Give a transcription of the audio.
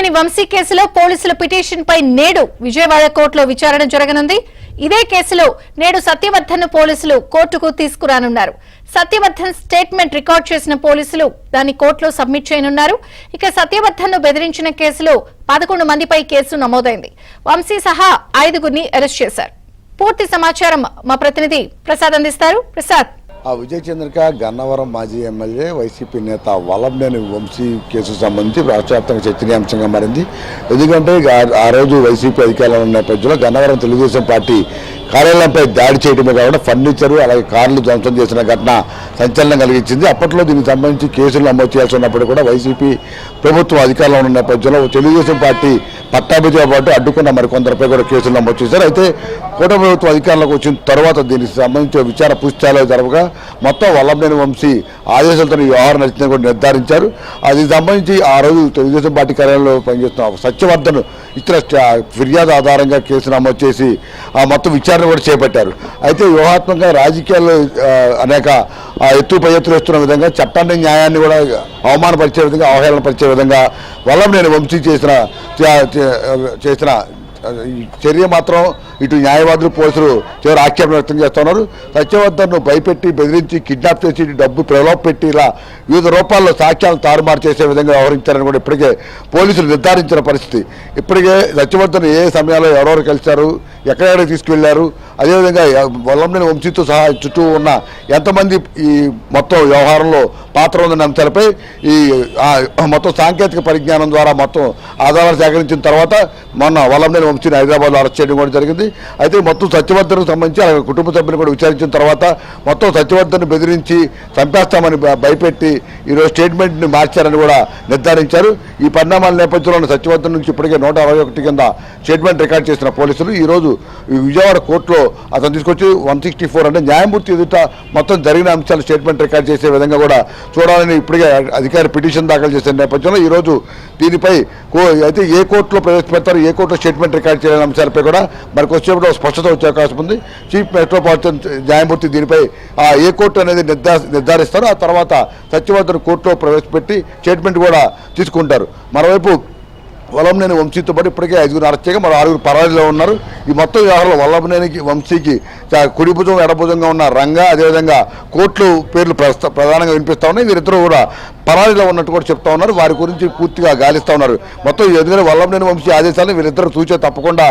వల్లభనేని వంశీ కేసులో పోలీసుల పిటిషన్ పై నేడు విజయవాడ కోర్టులో విచారణ జరగనుంది. ఇదే కేసులో నేడు సత్యవర్ధన్ పోలీసులు కోర్టుకు తీసుకురానున్నారు. సత్యవర్ధన్ స్టేట్మెంట్ రికార్డ్ చేసిన పోలీసులు దాన్ని కోర్టులో సబ్మిట్ చేయనున్నారు. ఇక సత్యవర్ధన్ ను బెదిరించిన కేసులో 11 మందిపై కేసు నమోదైంది. వంశీ సహా 5గురిని అరెస్ట్ చేశారు. పూర్తి సమాచారం మా ప్రతినిధి ప్రసాద్ అందిస్తారు. ప్రసాద్, విజయ చంద్రిక గన్నవరం మాజీ ఎమ్మెల్యే వైసీపీ నేత వల్లభనేని వంశీ కేసుకు సంబంధించి రాష్ట్ర వ్యాప్తంగా చర్చనీయాంశంగా మారింది. ఎందుకంటే ఆ రోజు వైసీపీ అధికారంలో ఉన్న నేపథ్యంలో గన్నవరం తెలుగుదేశం పార్టీ కార్యాలయంపై దాడి చేయడమే కాకుండా ఫర్నిచరు అలాగే కార్లు ధ్వంసం చేసిన ఘటన సంచలనం కలిగించింది. అప్పట్లో దీనికి సంబంధించి కేసులు నమోదు చేయాల్సి ఉన్నప్పుడు కూడా వైసీపీ ప్రభుత్వం అధికారంలో ఉన్న నేపథ్యంలో తెలుగుదేశం పార్టీ పట్టాభితో పాటు అడ్డుకున్న మరికొందరిపై కూడా కేసులు నమోదు చేశారు. అయితే కూటమి ప్రభుత్వం అధికారంలోకి వచ్చిన తర్వాత దీనికి సంబంధించిన విచారణ పూర్తి స్థాయిలో జరగగా మొత్తం వల్లభనేని వంశీ ఆదేశాలతో వ్యవహారం నడిచిందని కూడా నిర్ధారించారు. అది సంబంధించి ఆ రోజు తెలుగుదేశం పార్టీ కార్యాలయంలో పనిచేస్తున్న సత్యవర్ధన్ ఇచ్చిన ఫిర్యాదు ఆధారంగా కేసు నమోదు చేసి మొత్తం విచారణ కూడా చేపట్టారు. అయితే వ్యూహాత్మకంగా రాజకీయాల్లో అనేక పై ఎత్తులు వేస్తున్న విధంగా చట్టాన్ని న్యాయాన్ని కూడా అవమానపరిచే విధంగా అవహేళనపరిచే విధంగా వల్లభనేని వంశీ చేసిన చర్య మాత్రం ఇటు న్యాయవాదులు పోలీసులు చివరి ఆక్షేపణ వ్యక్తం చేస్తున్నారు. సత్యవర్ధన్ను భయపెట్టి బెదిరించి కిడ్నాప్ చేసి డబ్బు ప్రలోభ పెట్టి ఇలా వివిధ రూపాల్లో సాక్ష్యాలను తారుమారు చేసే విధంగా వ్యవహరించారని కూడా ఇప్పటికే పోలీసులు నిర్ధారించిన పరిస్థితి. ఇప్పటికే సత్యవర్ధన్ ఏ సమయాల్లో ఎవరెవరు కలిశారు, ఎక్కడెక్కడికి తీసుకువెళ్లారు, అదేవిధంగా వల్లభనేని వంశీతో సహా చుట్టూ ఉన్న ఎంతమంది ఈ మొత్తం వ్యవహారంలో పాత్ర ఉందన్న అంశాలపై ఈ మొత్తం సాంకేతిక పరిజ్ఞానం ద్వారా మొత్తం ఆధారాలు సేకరించిన తర్వాత మొన్న వల్లభనేని వంశీని హైదరాబాద్లో అరెస్ట్ చేయడం కూడా జరిగింది. అయితే మొత్తం సత్యవర్ధన్కు సంబంధించి అలాగే కుటుంబ సభ్యులు కూడా విచారించిన తర్వాత మొత్తం సత్యవర్ధన్ బెదిరించి చంపేస్తామని భయపెట్టి ఈరోజు స్టేట్మెంట్ని మార్చారని కూడా నిర్ధారించారు. ఈ పరిణామాల నేపథ్యంలో సత్యవర్ధన్ నుంచి ఇప్పటికే 161 కింద స్టేట్మెంట్ రికార్డ్ చేసిన పోలీసులు ఈరోజు విజయవాడ కోర్టులో అతను తీసుకొచ్చి 164 అంటే న్యాయమూర్తి ఎదుట మొత్తం జరిగిన అంశాలు స్టేట్మెంట్ రికార్డ్ చేసే విధంగా కూడా చూడాలని ఇప్పటికే అధికారి పిటిషన్ దాఖలు చేసిన నేపథ్యంలో ఈరోజు దీనిపై అయితే ఏ కోర్టులో ప్రవేశపెడతారు, ఏ కోర్టులో స్టేట్మెంట్ రికార్డ్ చేయాలనే అంశాలపై కూడా మనకు వచ్చేప్పుడు స్పష్టత వచ్చే అవకాశం ఉంది. చీఫ్ మెట్రోపాలిటన్ న్యాయమూర్తి దీనిపై ఏ కోర్టు అనేది నిర్ధారిస్తారు. ఆ తర్వాత సత్యవర్ధన్ కోర్టులో ప్రవేశపెట్టి స్టేట్మెంట్ కూడా తీసుకుంటారు. మరోవైపు వల్లభనేని వంశీతో పాటు ఇప్పటికే 5గురు అరెస్ట్ చేయగా మరో 6గురు పరారీలో ఉన్నారు. ఈ మొత్తం వ్యవహారంలో వల్లభనేని వంశీకి కుడి భుజం ఎడభుజంగా ఉన్న రంగా అదేవిధంగా కోర్టులు పేర్లు ప్రధానంగా వినిపిస్తూ ఉన్నాయి. వీరిద్దరూ కూడా పరారీలో ఉన్నట్టు కూడా చెప్తా ఉన్నారు. వారి గురించి పూర్తిగా గాలిస్తూ ఉన్నారు. మొత్తం ఎందుకంటే వల్లభనేని వంశీ ఆదేశాలను వీరిద్దరూ తప్పకుండా